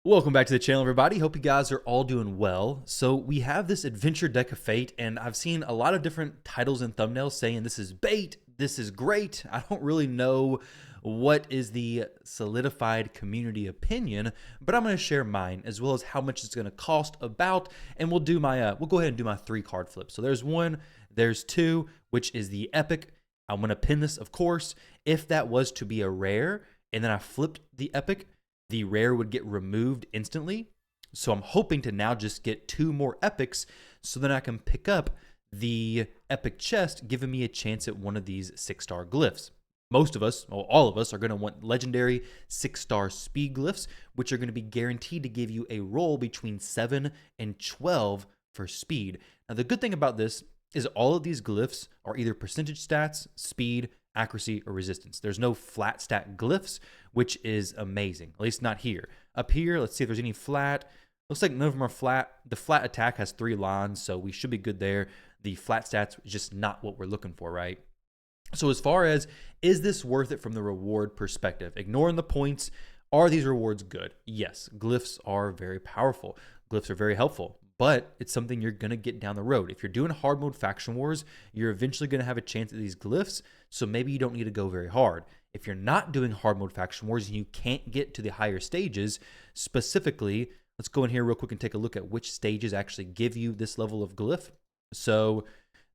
Welcome back to the channel, everybody. Hope you guys are all doing well. So we have this adventure deck of fate, and I've seen a lot of different titles and thumbnails saying this is bait, this is great. I don't really know what is the solidified community opinion, but I'm going to share mine as well as how much it's going to cost about, and we'll do my we'll go ahead and do my 3 card flip. So there's one, there's two, which is the epic. I'm going to pin this, of course. If that was to be a rare, and then I flipped the epic, the rare would get removed instantly. So I'm hoping to now just get 2 more epics so then I can pick up the epic chest, giving me a chance at one of these 6-star glyphs. Most of us, well, all of us, are going to want legendary 6-star speed glyphs, which are going to be guaranteed to give you a roll between 7 and 12 for speed. Now, the good thing about this is all of these glyphs are either percentage stats, speed, accuracy, or resistance. There's no flat stat glyphs, which is amazing. At least not here. Up here, let's see if there's any flat. Looks like none of them are flat. The flat attack has 3 lines, so we should be good there. The flat stats is just not what we're looking for, right? So as far as, is this worth it from the reward perspective? Ignoring the points, are these rewards good? Yes, glyphs are very powerful. Glyphs are very helpful, but it's something you're going to get down the road. If you're doing hard mode faction wars, you're eventually going to have a chance at these glyphs, so maybe you don't need to go very hard. If you're not doing hard mode faction wars and you can't get to the higher stages, specifically, let's go in here real quick and take a look at which stages actually give you this level of glyph. So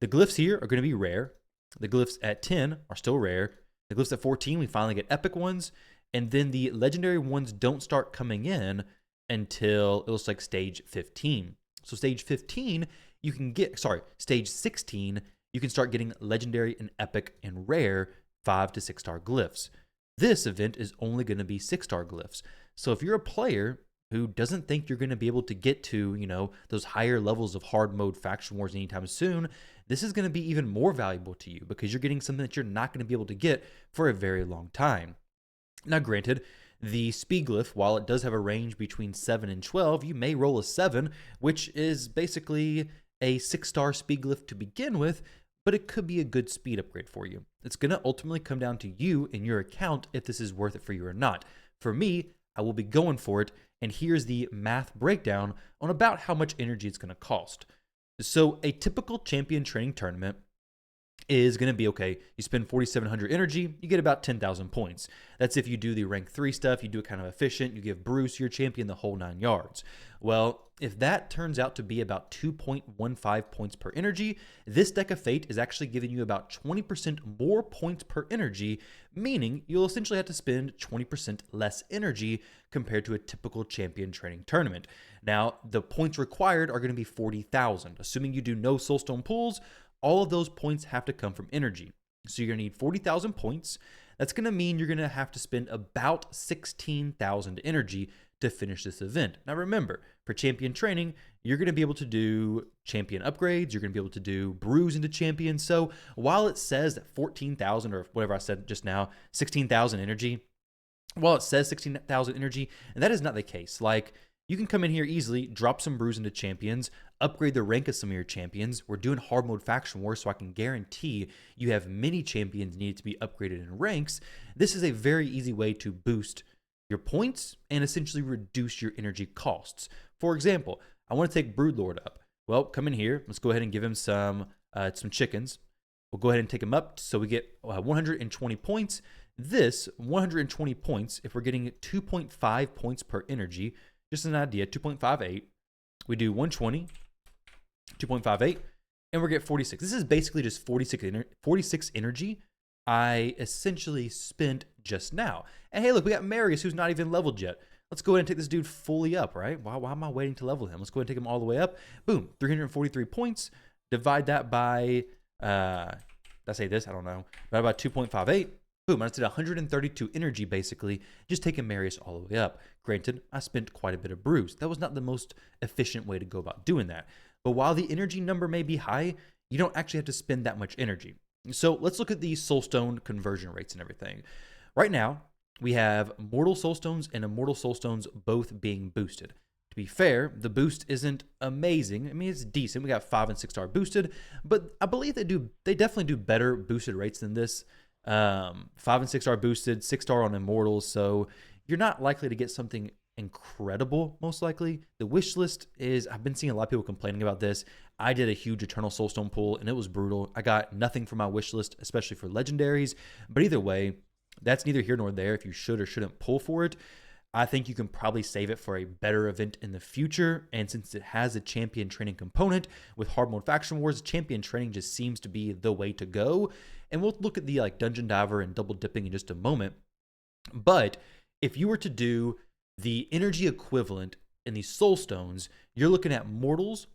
the glyphs here are going to be rare. The glyphs at 10 are still rare. The glyphs at 14, we finally get epic ones. And then the legendary ones don't start coming in until it looks like stage 15. So stage 15, you can get, stage 16, you can start getting legendary and epic and rare 5 to 6-star glyphs. This event is only going to be 6-star glyphs. So if you're a player who doesn't think you're going to be able to get to, those higher levels of hard mode faction wars anytime soon, this is going to be even more valuable to you because you're getting something that you're not going to be able to get for a very long time. Now, granted, the speed glyph, while it does have a range between 7 and 12, you may roll a 7, which is basically a 6-star speed glyph to begin with, but it could be a good speed upgrade for you. It's going to ultimately come down to you and your account if this is worth it for you or not. For me, I will be going for it, and here's the math breakdown on about how much energy it's going to cost. So a typical champion training tournament is going to be, okay, you spend 4,700 energy, you get about 10,000 points. That's if you do the rank 3 stuff, you do it kind of efficient, you give Bruce, your champion, the whole 9 yards. Well, if that turns out to be about 2.15 points per energy, this deck of fate is actually giving you about 20% more points per energy, meaning you'll essentially have to spend 20% less energy compared to a typical champion training tournament. Now, the points required are going to be 40,000. Assuming you do no Soulstone pulls, all of those points have to come from energy. So you're going to need 40,000 points. That's going to mean you're going to have to spend about 16,000 energy to finish this event. Now remember, for champion training, you're going to be able to do champion upgrades. You're going to be able to do brews into champions. So while it says that 14,000 or whatever I said just now, 16,000 energy, while it says 16,000 energy, and that is not the case. Like, you can come in here easily, drop some brews into champions, upgrade the rank of some of your champions. We're doing hard mode faction wars, so I can guarantee you have many champions needed to be upgraded in ranks. This is a very easy way to boost your points and essentially reduce your energy costs. For example, I want to take Broodlord up. Well, come in here. Let's go ahead and give him some chickens. We'll go ahead and take him up so we get 120 points. This 120 points, if we're getting 2.5 points per energy, just an idea, 2.58. We do 120, 2.58, and we get 46. This is basically just 46 energy I essentially spent just now. And hey, look, we got Marius, who's not even leveled yet. Let's go ahead and take this dude fully up, right? Why am I waiting to level him? Let's go ahead and take him all the way up. Boom, 343 points. Divide that by, did I say this? I don't know. Divide by 2.58. Boom, I just did 132 energy, basically, just taking Marius all the way up. Granted, I spent quite a bit of brews. That was not the most efficient way to go about doing that. But while the energy number may be high, you don't actually have to spend that much energy. So let's look at the Soulstone conversion rates and everything. Right now, we have Mortal Soulstones and Immortal Soulstones both being boosted. To be fair, the boost isn't amazing. I mean, it's decent. We got 5 and 6-star boosted, but I believe they definitely do better boosted rates than this. 5 and 6-star boosted, 6-star on Immortals, so you're not likely to get something incredible, most likely. The wish list is, I've been seeing a lot of people complaining about this. I did a huge Eternal Soulstone pull, and it was brutal. I got nothing from my wish list, especially for legendaries. But either way, that's neither here nor there if you should or shouldn't pull for it. I think you can probably save it for a better event in the future. And since it has a champion training component with hard mode faction wars, champion training just seems to be the way to go. And we'll look at the like dungeon diver and double dipping in just a moment. But if you were to do the energy equivalent in these soul stones, you're looking at mortals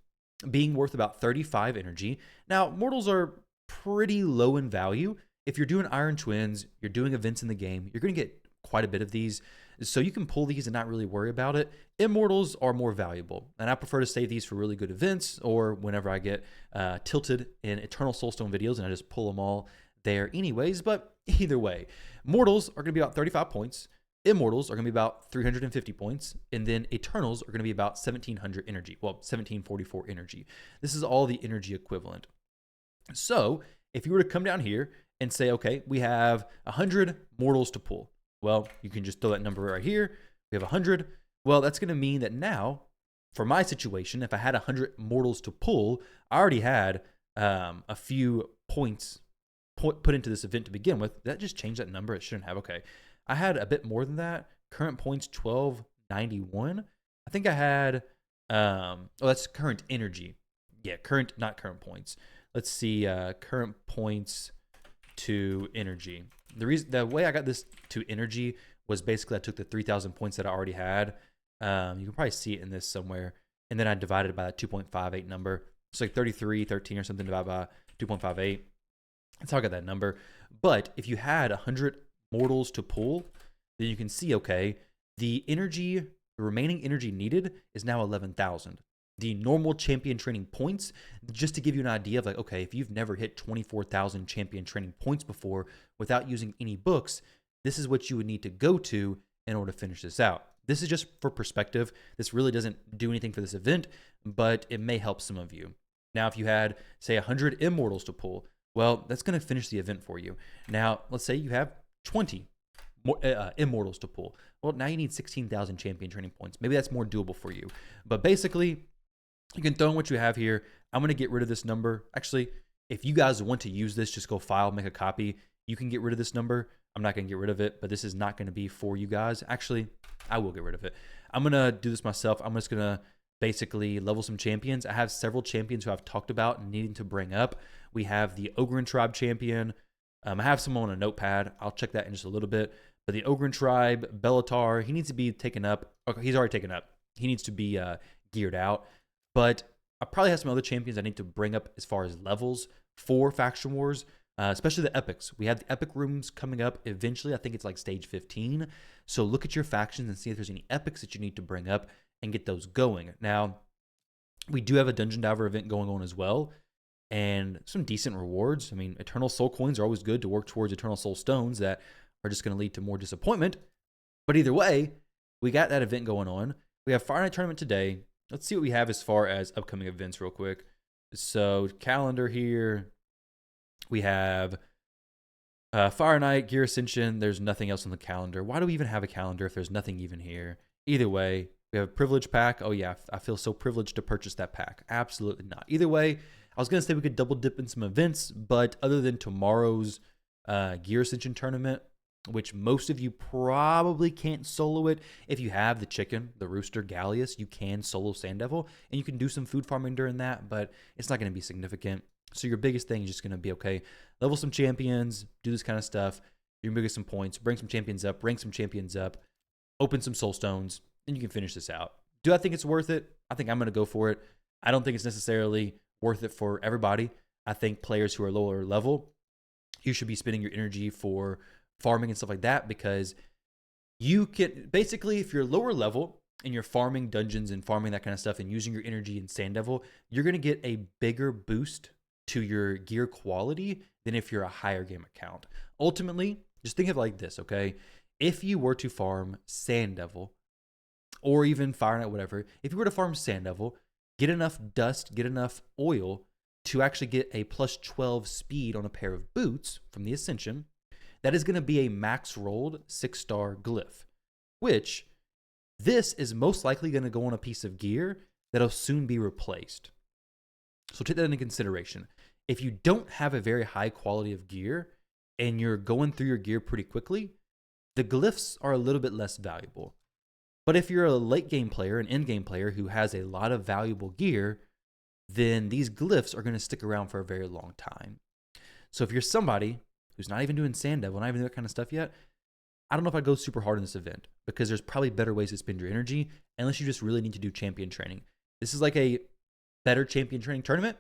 being worth about 35 energy. Now, mortals are pretty low in value. If you're doing Iron Twins, you're doing events in the game, you're going to get quite a bit of these. So you can pull these and not really worry about it. Immortals are more valuable, and I prefer to save these for really good events or whenever I get tilted in Eternal Soulstone videos and I just pull them all there anyways. But either way, mortals are going to be about 35 points. Immortals are going to be about 350 points, and then Eternals are going to be about 1700 energy. Well, 1744 energy. This is all the energy equivalent. So if you were to come down here and say, okay, we have 100 mortals to pull. Well, you can just throw that number right here. We have 100. Well, that's going to mean that now, for my situation, if I had 100 mortals to pull, I already had a few points put into this event to begin with. That just changed that number. It shouldn't have. Okay. I had a bit more than that. Current points, 1291. I think I had, that's current energy. Yeah, not current points. Let's see, current points to energy. The way I got this to energy was basically I took the 3,000 points that I already had. You can probably see it in this somewhere. And then I divided it by that 2.58 number. It's like 3313 or something divided by 2.58. That's how I got that number. But if you had 100 mortals to pull, then you can see, okay, the remaining energy needed is now 11,000. The normal champion training points, just to give you an idea of like, okay, if you've never hit 24,000 champion training points before without using any books, this is what you would need to go to in order to finish this out. This is just for perspective. This really doesn't do anything for this event, but it may help some of you. Now, if you had, say, 100 immortals to pull, well, that's going to finish the event for you. Now, let's say you have 20 immortals to pull. Well, now you need 16,000 champion training points. Maybe that's more doable for you. But basically, you can throw in what you have here. I'm going to get rid of this number. Actually, if you guys want to use this, just go file, make a copy. You can get rid of this number. I'm not going to get rid of it, but this is not going to be for you guys. Actually, I will get rid of it. I'm going to do this myself. I'm just going to basically level some champions. I have several champions who I've talked about and needing to bring up. We have the Ogren Tribe champion. I have some on a notepad. I'll check that in just a little bit. But the Ogren Tribe, Bellatar, he needs to be taken up. Okay, he's already taken up. He needs to be geared out. But I probably have some other champions I need to bring up as far as levels for Faction Wars, especially the epics. We have the epic rooms coming up eventually. I think it's like stage 15. So look at your factions and see if there's any epics that you need to bring up and get those going. Now, we do have a Dungeon Diver event going on as well, and some decent rewards. I mean, Eternal Soul Coins are always good to work towards Eternal Soul Stones that are just going to lead to more disappointment. But either way, we got that event going on. We have Fire Night Tournament today. Let's see what we have as far as upcoming events real quick. So calendar here, we have Fire Night, Gear Ascension. There's nothing else on the calendar. Why do we even have a calendar if there's nothing even here? Either way, we have a privilege pack. Oh yeah, I feel so privileged to purchase that pack. Absolutely not. Either way, I was going to say we could double dip in some events, but other than tomorrow's Gear Ascension tournament, which most of you probably can't solo it. If you have the chicken, the rooster, Gallius, you can solo Sand Devil, and you can do some food farming during that, but it's not going to be significant. So your biggest thing is just going to be, okay, level some champions, do this kind of stuff. You're going to get some points, bring some champions up, rank some champions up, open some soul stones, and you can finish this out. Do I think it's worth it? I think I'm going to go for it. I don't think it's necessarily worth it for everybody. I think players who are lower level, you should be spending your energy for farming and stuff like that, because you can basically, if you're lower level and you're farming dungeons and farming that kind of stuff and using your energy in Sand Devil, you're going to get a bigger boost to your gear quality than if you're a higher game account. Ultimately, just think of it like this, okay? If you were to farm Sand Devil or even Fire Knight, whatever, if you were to farm Sand Devil, get enough dust, get enough oil to actually get a plus 12 speed on a pair of boots from the Ascension, that is going to be a max rolled 6-star glyph, which This is most likely going to go on a piece of gear that'll soon be replaced. So take that into consideration. If you don't have a very high quality of gear and you're going through your gear pretty quickly, the glyphs are a little bit less valuable. But if you're a late game player, an end game player who has a lot of valuable gear, then these glyphs are going to stick around for a very long time. So if you're somebody who's not even doing Sand Devil, not even doing that kind of stuff yet, I don't know if I'd go super hard in this event because there's probably better ways to spend your energy unless you just really need to do champion training. This is like a better champion training tournament,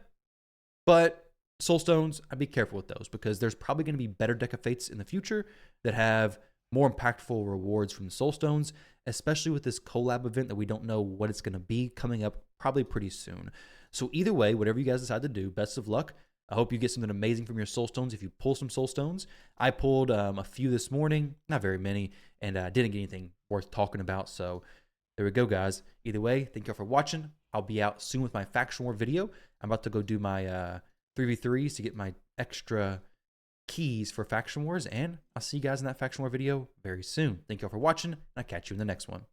but Soulstones, I'd be careful with those because there's probably going to be better deck of fates in the future that have more impactful rewards from the Soulstones, especially with this collab event that we don't know what it's going to be coming up probably pretty soon. So either way, whatever you guys decide to do, best of luck. I hope you get something amazing from your Soulstones if you pull some Soulstones. I pulled a few this morning, not very many, and I didn't get anything worth talking about. So there we go, guys. Either way, thank you all for watching. I'll be out soon with my Faction War video. I'm about to go do my 3v3s to get my extra keys for Faction Wars, and I'll see you guys in that Faction War video very soon. Thank you all for watching, and I'll catch you in the next one.